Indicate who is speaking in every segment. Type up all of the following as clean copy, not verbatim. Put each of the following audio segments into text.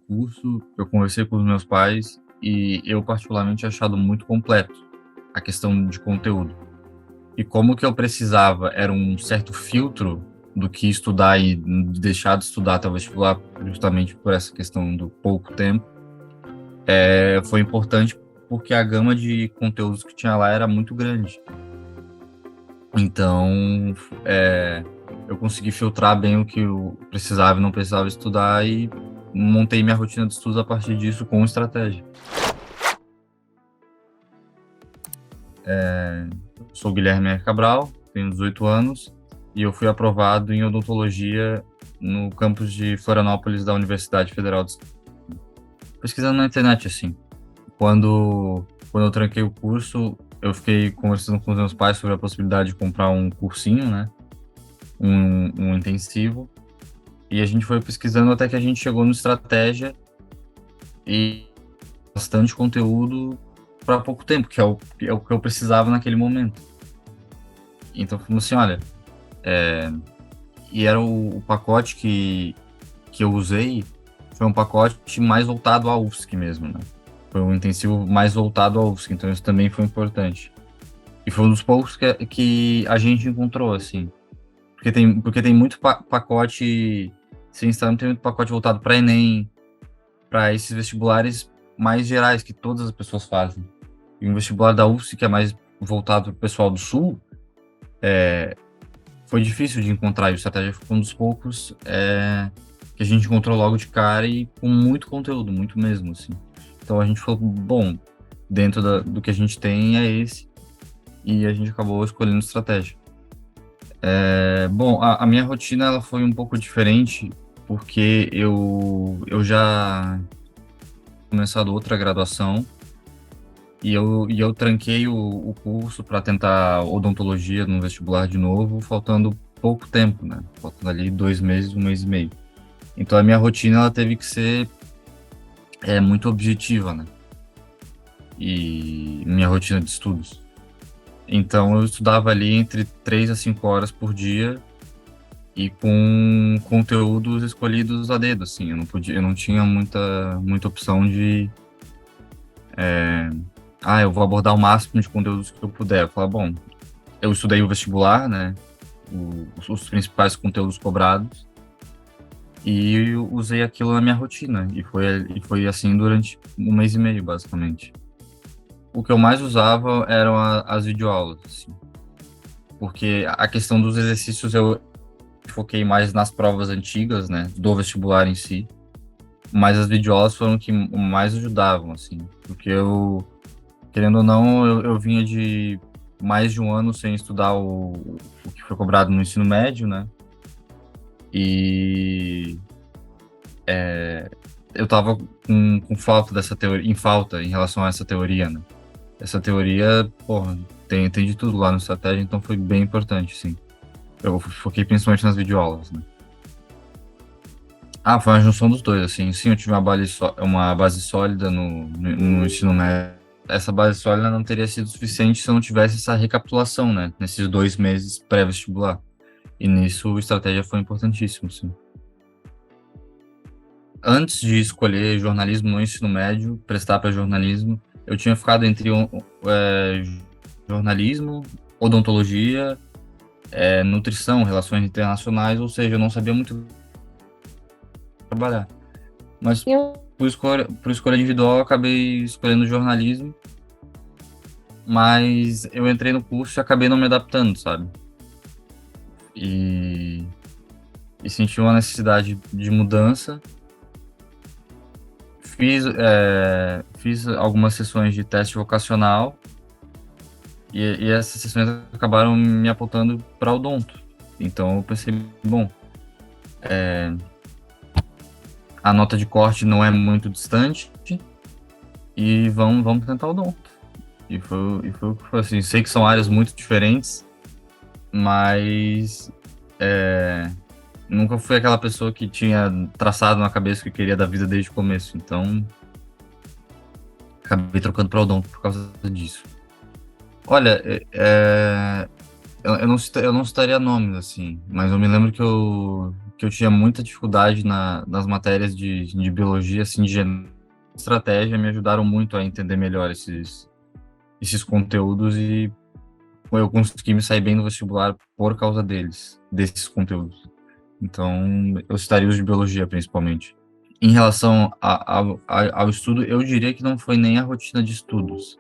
Speaker 1: curso, eu conversei com os meus pais e eu particularmente achado muito completo a questão de conteúdo. E como que eu precisava era um certo filtro do que estudar e deixar de estudar até o vestibular, justamente por essa questão do pouco tempo, foi importante porque a gama de conteúdos que tinha lá era muito grande. Então, é, eu consegui filtrar bem o que eu precisava e não precisava estudar e montei minha rotina de estudos a partir disso com estratégia. Sou Guilherme Cabral, tenho 18 anos e eu fui aprovado em odontologia no campus de Florianópolis da Universidade Federal de... Pesquisando na internet, assim. Quando eu tranquei o curso, eu fiquei conversando com os meus pais sobre a possibilidade de comprar um cursinho, né? Um intensivo. E a gente foi pesquisando até que a gente chegou no estratégia e bastante conteúdo para pouco tempo, que é o que eu precisava naquele momento. Então, falamos assim, olha, e era o pacote que eu usei, foi um pacote mais voltado à UFSC mesmo, né? Foi um intensivo mais voltado à UFSC, então isso também foi importante. E foi um dos poucos que a gente encontrou, assim. Porque tem muito pacote, sem estar, tem muito pacote voltado para Enem, para esses vestibulares mais gerais que todas as pessoas fazem. E um vestibular da UFSC, que é mais voltado para o pessoal do Sul, foi difícil de encontrar. E o Estratégia foi um dos poucos que a gente encontrou logo de cara e com muito conteúdo, muito mesmo, assim. Então a gente falou, bom, dentro do que a gente tem é esse, e a gente acabou escolhendo Estratégia. Bom, a minha rotina ela foi um pouco diferente, porque eu já começado outra graduação e eu tranquei o curso para tentar odontologia no vestibular de novo, faltando pouco tempo, né? Faltando ali 2 meses, 1 mês e meio. Então a minha rotina ela teve que ser muito objetiva, né? E minha rotina de estudos. Então eu estudava ali entre 3 a 5 horas por dia e com conteúdos escolhidos a dedo, assim. Eu não tinha muita opção de eu vou abordar o máximo de conteúdos que eu puder. Eu falava, bom, eu estudei o vestibular, né? Os principais conteúdos cobrados e eu usei aquilo na minha rotina e foi assim durante 1 mês e meio, basicamente. O que eu mais usava eram as videoaulas, assim, porque a questão dos exercícios eu foquei mais nas provas antigas, né, do vestibular em si, mas as videoaulas foram o que mais ajudavam, assim, porque querendo ou não, eu vinha de mais de um ano sem estudar o que foi cobrado no ensino médio, né, e eu tava com falta dessa teoria, em falta em relação a essa teoria, né. Essa teoria, porra, tem de tudo lá no Estratégia, então foi bem importante, sim. Eu foquei principalmente nas videoaulas, né. Ah, foi uma junção dos dois, assim. Sim, eu tive uma base sólida no ensino médio. Essa base sólida não teria sido suficiente se eu não tivesse essa recapitulação, né? Nesses 2 meses pré-vestibular. E nisso, a estratégia foi importantíssimo, sim. Antes de escolher jornalismo no ensino médio, prestar para jornalismo, eu tinha ficado entre jornalismo, odontologia, nutrição, relações internacionais, ou seja, eu não sabia muito trabalhar. Mas
Speaker 2: Eu,
Speaker 1: por escolha individual, eu acabei escolhendo jornalismo, mas eu entrei no curso e acabei não me adaptando, sabe? E, e senti uma necessidade de mudança. Fiz algumas sessões de teste vocacional e essas sessões acabaram me apontando para odonto. Então eu pensei, bom, a nota de corte não é muito distante e vamos tentar odonto. E foi o que foi assim. Sei que são áreas muito diferentes, mas nunca fui aquela pessoa que tinha traçado na cabeça o que queria da vida desde o começo. Então, acabei trocando para odonto por causa disso. Olha, eu não citaria nomes, assim, mas eu me lembro que que eu tinha muita dificuldade nas matérias de biologia, assim, de estratégia, me ajudaram muito a entender melhor esses conteúdos e eu consegui me sair bem no vestibular por causa desses conteúdos. Então, eu citaria os de biologia, principalmente. Em relação ao estudo, eu diria que não foi nem a rotina de estudos,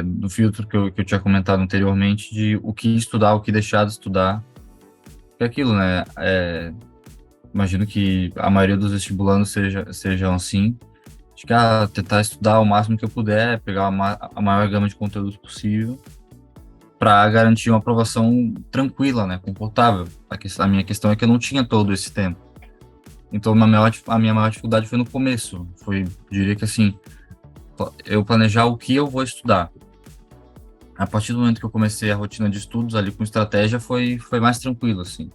Speaker 1: do filtro que eu tinha comentado anteriormente, de o que estudar, o que deixar de estudar. É aquilo, né? Imagino que a maioria dos vestibulandos sejam assim, de que, tentar estudar o máximo que eu puder, pegar a maior gama de conteúdos possível, para garantir uma aprovação tranquila, né? Confortável. A minha questão é que eu não tinha todo esse tempo. Então, a minha maior dificuldade foi no começo. Diria que assim, eu planejar o que eu vou estudar. A partir do momento que eu comecei a rotina de estudos ali com estratégia, foi mais tranquilo, assim.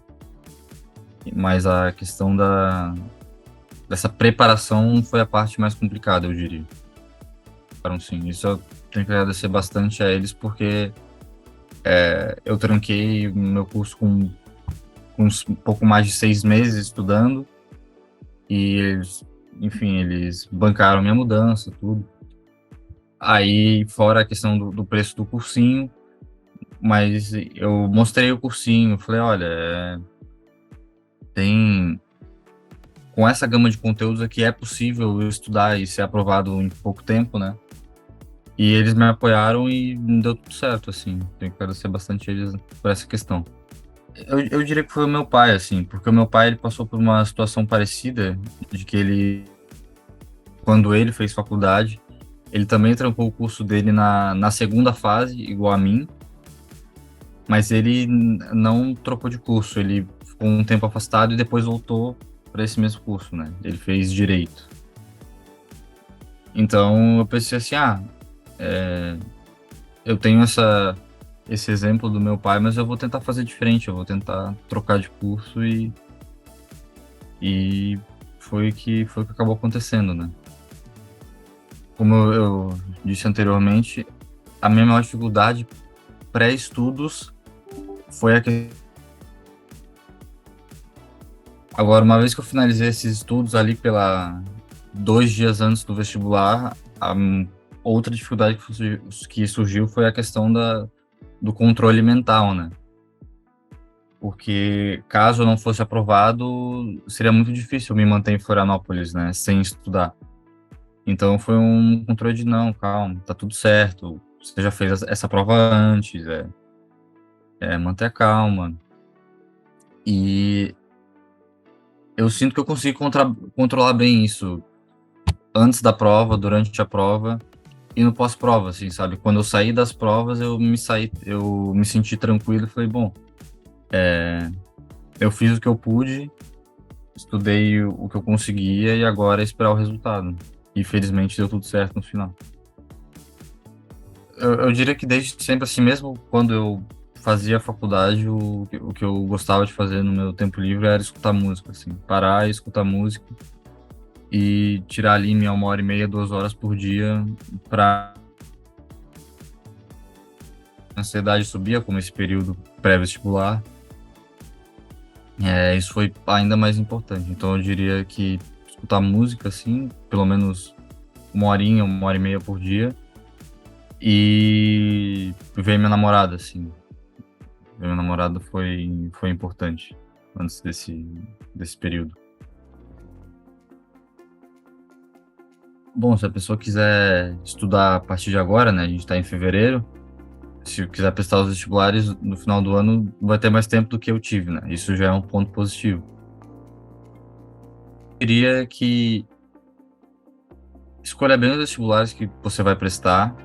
Speaker 1: Mas a questão dessa preparação foi a parte mais complicada, eu diria. Então, sim, isso eu tenho que agradecer bastante a eles, porque eu tranquei meu curso com um pouco mais de 6 meses estudando, e eles, enfim, eles bancaram minha mudança, tudo. Aí, fora a questão do preço do cursinho, mas eu mostrei o cursinho, falei, olha, tem... Com essa gama de conteúdos aqui é possível eu estudar e ser aprovado em pouco tempo, né? E eles me apoiaram e deu tudo certo, assim. Tenho que agradecer bastante eles por essa questão. Eu diria que foi o meu pai, assim, porque o meu pai ele passou por uma situação parecida, de que quando ele fez faculdade, ele também trancou o curso dele na segunda fase, igual a mim, mas ele não trocou de curso, ele ficou um tempo afastado e depois voltou para esse mesmo curso, né? Ele fez direito. Então eu pensei assim, eu tenho esse exemplo do meu pai, mas eu vou tentar fazer diferente, eu vou tentar trocar de curso e foi o que acabou acontecendo, né? Como eu disse anteriormente, a minha maior dificuldade pré-estudos foi a que... Agora, uma vez que eu finalizei esses estudos ali 2 dias antes do vestibular, a outra dificuldade que surgiu foi a questão do controle mental, né? Porque caso eu não fosse aprovado, seria muito difícil me manter em Florianópolis, né, sem estudar. Então foi um controle de não, calma, tá tudo certo, você já fez essa prova antes, manter a calma. E eu sinto que eu consigo controlar bem isso antes da prova, durante a prova e no pós-prova, assim, sabe? Quando eu saí das provas, eu me senti tranquilo e falei, bom, eu fiz o que eu pude, estudei o que eu conseguia e agora é esperar o resultado. E felizmente deu tudo certo no final. Eu diria que desde sempre, assim, mesmo quando eu fazia faculdade, o que eu gostava de fazer no meu tempo livre era escutar música, assim, parar e escutar música e tirar ali minha 1h30, 2 horas por dia para a ansiedade subia, como esse período pré-vestibular. Isso foi ainda mais importante. Então eu diria que escutar música, assim, pelo menos 1 horinha, 1h30 por dia. E ver minha namorada, assim. Ver minha namorada foi importante antes desse período. Bom, se a pessoa quiser estudar a partir de agora, né? A gente está em fevereiro. Se quiser prestar os vestibulares no final do ano, vai ter mais tempo do que eu tive, né? Isso já é um ponto positivo. Eu diria que escolha bem os vestibulares que você vai prestar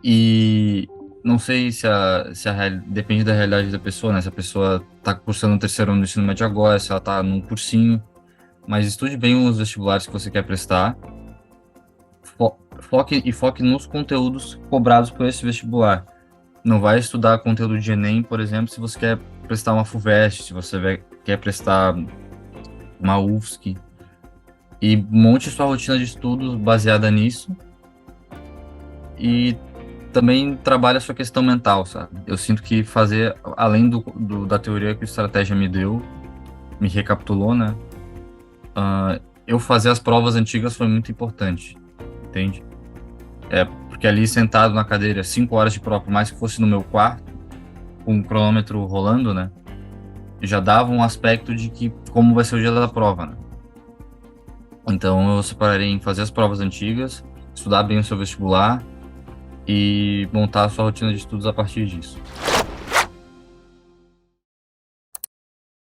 Speaker 1: e não sei depende da realidade da pessoa, né? Se a pessoa está cursando o terceiro ano do ensino médio agora, se ela está num cursinho, mas estude bem os vestibulares que você quer prestar, foque nos conteúdos cobrados por esse vestibular. Não vai estudar conteúdo de Enem, por exemplo, se você quer prestar uma FUVEST, se você quer prestar uma UFSC, e monte sua rotina de estudos baseada nisso e também trabalha a sua questão mental, sabe? Eu sinto que fazer, além da teoria que o Estratégia me deu, me recapitulou, né? Eu fazer as provas antigas foi muito importante, entende? Porque ali sentado na cadeira, 5 horas de prova, por mais que fosse no meu quarto, com o cronômetro rolando, né? Já dava um aspecto de que como vai ser o dia da prova, né? Então eu separei em fazer as provas antigas, estudar bem o seu vestibular e montar a sua rotina de estudos a partir disso.